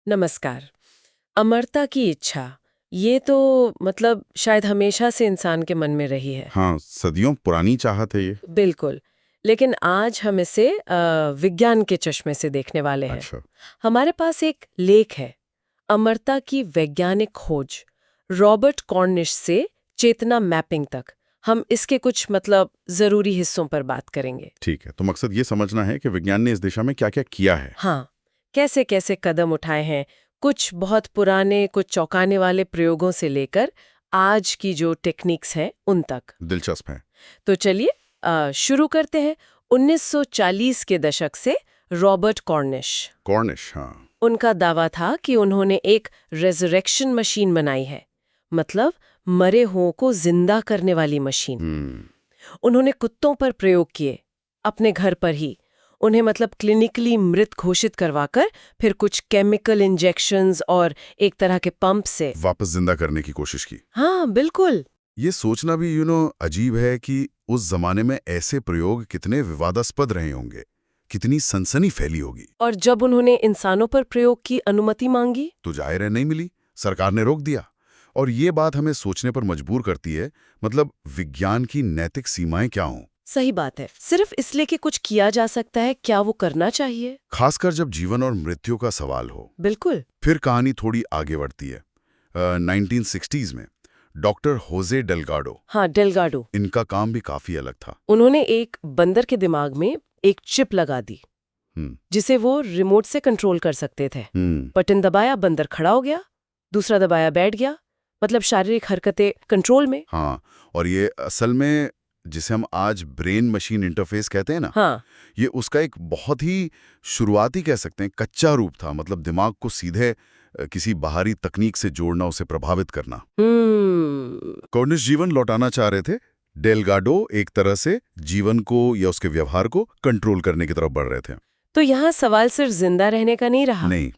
नमस्कार। अमरता की इच्छा, ये तो मतलब शायद हमेशा से इंसान के मन में रही है। हाँ, सदियों पुरानी चाहत है ये। बिल्कुल। लेकिन आज हम इसे विज्ञान के चश्मे से देखने वाले हैं। अच्छा। हमारे पास एक लेख है, अमरता की वैज्ञानिक खोज, रॉबर्ट कॉर्निश से चेतना मैपिंग तक। हम इसके कुछ मतलब जरूरी हिस्सों पर बात करेंगे। ठीक है, तो मकसद ये समझना है कि विज्ञान ने इस दिशा में क्या क्या किया है। हाँ, कैसे कैसे कदम उठाए हैं, कुछ बहुत पुराने, कुछ चौंकाने वाले प्रयोगों से लेकर आज की जो टेक्निक्स हैं उन तक। दिलचस्प है। तो चलिए शुरू करते हैं 1940 के दशक से। रॉबर्ट कॉर्निश, कॉर्निश, हाँ। उनका दावा था कि उन्होंने एक रेजरेक्शन मशीन बनाई है, मतलब मरे हुओं को जिंदा करने वाली मशीन। उन्होंने कुत्तों पर प्रयोग किए, अपने घर पर ही। उन्हें मतलब क्लिनिकली मृत घोषित करवाकर फिर कुछ केमिकल इंजेक्शंस और एक तरह के पंप से वापस जिंदा करने की कोशिश की। हाँ बिल्कुल। ये सोचना भी अजीब है कि उस जमाने में ऐसे प्रयोग कितने विवादास्पद रहे होंगे, कितनी सनसनी फैली होगी। और जब उन्होंने इंसानों पर प्रयोग की अनुमति मांगी तो जाहिर है नहीं मिली, सरकार ने रोक दिया। और ये बात हमें सोचने पर मजबूर करती है, मतलब विज्ञान की नैतिक सीमाएं क्या हों। सही बात है। सिर्फ इसलिए कि कुछ किया जा सकता है, क्या वो करना चाहिए? खासकर जब जीवन और मृत्यु का सवाल हो। बिल्कुल। फिर कहानी थोड़ी आगे बढ़ती है। 1960s में डॉक्टर होजे डेलगाडो, हाँ, डेलगाडो। इनका काम भी काफी अलग था। उन्होंने एक बंदर के दिमाग में एक चिप लगा दी, जिसे वो रिमोट से कंट्रोल कर सकते थे। बटन दबाया, बंदर खड़ा हो गया, दूसरा दबाया, बैठ गया। मतलब शारीरिक हरकतें कंट्रोल में। हाँ, और ये असल में जिसे हम आज ब्रेन मशीन इंटरफेस कहते हैं ना, हाँ, ये उसका एक बहुत ही शुरुआती कह सकते हैं कच्चा रूप था। मतलब दिमाग को सीधे किसी बाहरी तकनीक से जोड़ना, उसे प्रभावित करना। कॉर्निश जीवन लौटाना चाह रहे थे, डेलगाडो एक तरह से जीवन को या उसके व्यवहार को कंट्रोल करने की तरफ बढ़ रहे थे। तो यहाँ सवाल सिर्फ जिंदा रहने का नहीं रहा। नहीं,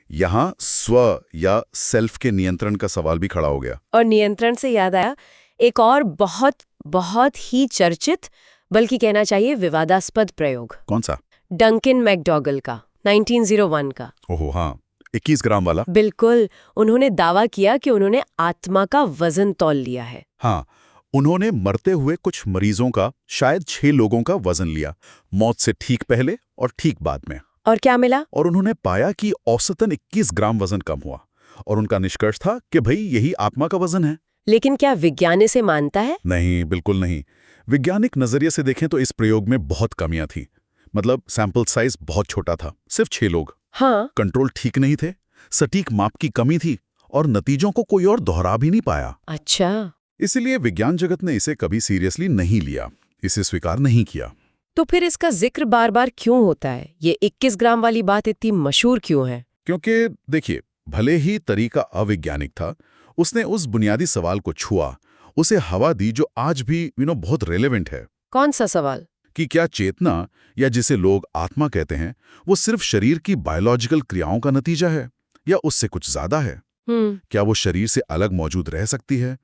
यहाँ स्व या सेल्फ के नियंत्रण का सवाल भी खड़ा हो गया। और नियंत्रण से याद आया एक और बहुत बहुत ही चर्चित, बल्कि कहना चाहिए विवादास्पद प्रयोग। कौन सा? डंकिन मैकडॉगल का, 1901 का। ओहो हाँ, 21 ग्राम वाला। बिल्कुल। उन्होंने दावा किया कि उन्होंने आत्मा का वजन तौल लिया है। हाँ, उन्होंने मरते हुए कुछ मरीजों का, शायद 6 लोगों का वजन लिया, मौत से ठीक पहले और ठीक बाद में। और क्या मिला? और उन्होंने पाया कि औसतन 21 ग्राम वजन कम हुआ। और उनका निष्कर्ष था कि भाई यही आत्मा का वजन है। लेकिन क्या विज्ञान इसे मानता है? नहीं, बिल्कुल नहीं। वैज्ञानिक नजरिए से देखें तो इस प्रयोग में बहुत कमियां थी। मतलब सैंपल साइज बहुत छोटा था, सिर्फ 6 लोग। हाँ। कंट्रोल ठीक नहीं थे, सटीक माप की कमी थी, और नतीजों को कोई और दोहरा भी नहीं पाया। अच्छा। इसलिए विज्ञान जगत ने इसे कभी सीरियसली नहीं लिया, इसे स्वीकार नहीं किया। तो फिर इसका जिक्र बार बार क्यों होता है? ये 21 ग्राम वाली बात इतनी मशहूर क्यों है? क्योंकि देखिए, भले ही तरीका अवैज्ञानिक था, उसने उस बुनियादी सवाल को छुआ, उसे हवा दी जो आज भी बहुत रेलेवेंट है। कौन सा सवाल? कि क्या चेतना, या जिसे लोग आत्मा कहते हैं, वो सिर्फ शरीर की बायोलॉजिकल क्रियाओं का नतीजा है, या उससे कुछ ज्यादा है? क्या वो शरीर से अलग मौजूद रह सकती है?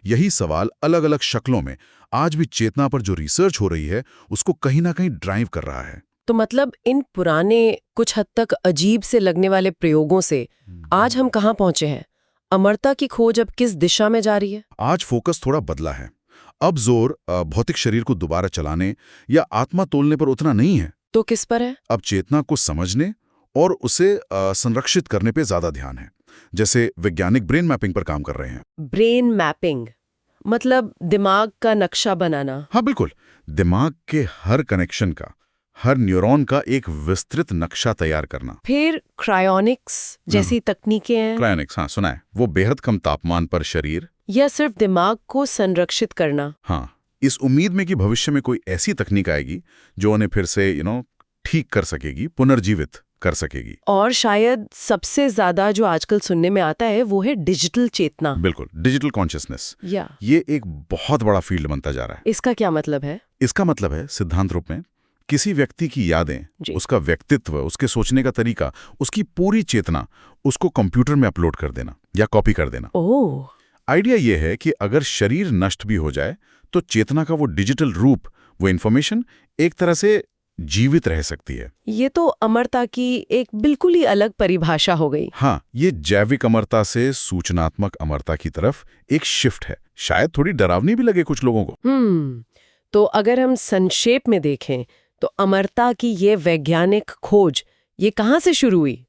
यही सवाल अलग अलग शक्लों में आज भी चेतना पर जो रिसर्च हो रही है, उसको कहीं ना कहीं ड्राइव कर रहा है। तो मतलब इन पुराने, कुछ हद तक अजीब से लगने वाले प्रयोगों से आज हम कहाँ पहुंचे हैं? अमरता की खोज अब किस दिशा में जा रही है? आज फोकस थोड़ा बदला है। अब जोर भौतिक शरीर को दोबारा चलाने या आत्मा तोलने पर उतना नहीं है। तो किस पर है? अब चेतना को समझने और उसे संरक्षित करने पे ज्यादा ध्यान है। जैसे वैज्ञानिक ब्रेन मैपिंग पर काम कर रहे हैं। ब्रेन मैपिंग मतलब दिमाग का नक्शा बनाना? हाँ बिल्कुल, दिमाग के हर कनेक्शन का, हर न्यूरॉन का एक विस्तृत नक्शा तैयार करना। फिर क्रायोनिक्स जैसी तकनीकें हैं? क्रायोनिक्स, हाँ सुना है। वो बेहद कम तापमान पर शरीर या सिर्फ दिमाग को संरक्षित करना? हाँ, इस उम्मीद में कि भविष्य में कोई ऐसी तकनीक आएगी जो उन्हें फिर से ठीक कर सकेगी, पुनर्जीवित कर सकेगी। और शायद सबसे ज्यादा जो आजकल सुनने में आता है वो है डिजिटल चेतना। बिल्कुल, डिजिटल कॉन्शियसनेस। या ये एक बहुत बड़ा फील्ड बनता जा रहा है। इसका क्या मतलब है? इसका मतलब है सिद्धांत रूप में किसी व्यक्ति की यादें, उसका व्यक्तित्व, उसके सोचने का तरीका, उसकी पूरी चेतना, उसको कंप्यूटर में अपलोड कर देना या कॉपी कर देना। ओह। आइडिया यह है कि अगर शरीर नष्ट भी हो जाए तो चेतना का वो डिजिटल रूप, वो इन्फॉर्मेशन एक तरह से जीवित रह सकती है। ये तो अमरता की एक बिल्कुल ही अलग परिभाषा हो गई। हाँ, ये जैविक अमरता से सूचनात्मक अमरता की तरफ एक शिफ्ट है। शायद थोड़ी डरावनी भी लगे कुछ लोगों को। तो अगर हम संक्षेप में देखें तो अमरता की ये वैज्ञानिक खोज ये कहाँ से शुरू हुई?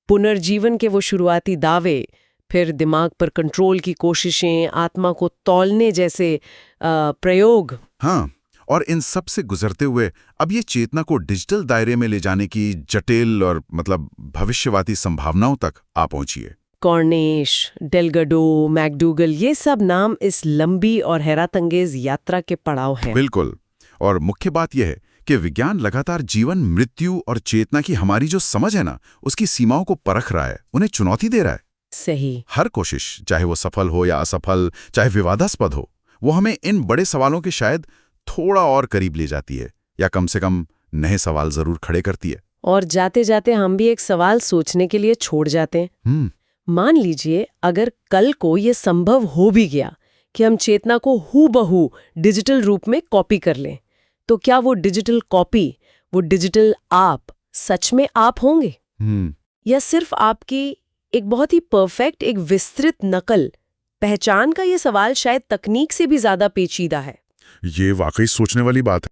पुनर्जीवन के वो शुरुआती दावे, फिर दिमाग पर कंट्रोल की कोशिशें, आत्मा को तौलने जैसे प्रयोग। हाँ, और इन सब से गुजरते हुए अब ये चेतना को डिजिटल दायरे में ले जाने की जटिल और भविष्यवादी संभावनाओं तक आ पहुंची है। कॉर्नेश, डेलगडो, मैकडूगल, ये सब नाम इस लंबी और हैरतअंगेज यात्रा के पड़ाव हैं। बिल्कुल। और मुख्य बात यह है कि विज्ञान लगातार जीवन, मृत्यु और चेतना की हमारी जो समझ है ना, उसकी सीमाओं को परख रहा है, उन्हें चुनौती दे रहा है। सही। हर कोशिश, चाहे वो सफल हो या असफल, चाहे विवादास्पद हो, वो हमें इन बड़े सवालों के शायद थोड़ा और करीब ले जाती है, या कम से कम नए सवाल जरूर खड़े करती है। और जाते जाते हम भी एक सवाल सोचने के लिए छोड़ जाते हैं। मान लीजिए अगर कल को ये संभव हो भी गया कि हम चेतना को हूबहू डिजिटल रूप में कॉपी कर लें, तो क्या वो डिजिटल कॉपी, वो डिजिटल आप सच में आप होंगे? या सिर्फ आपकी एक बहुत ही परफेक्ट, एक विस्तृत नकल? पहचान का ये सवाल शायद तकनीक से भी ज्यादा पेचीदा है। ये वाकई सोचने वाली बात है।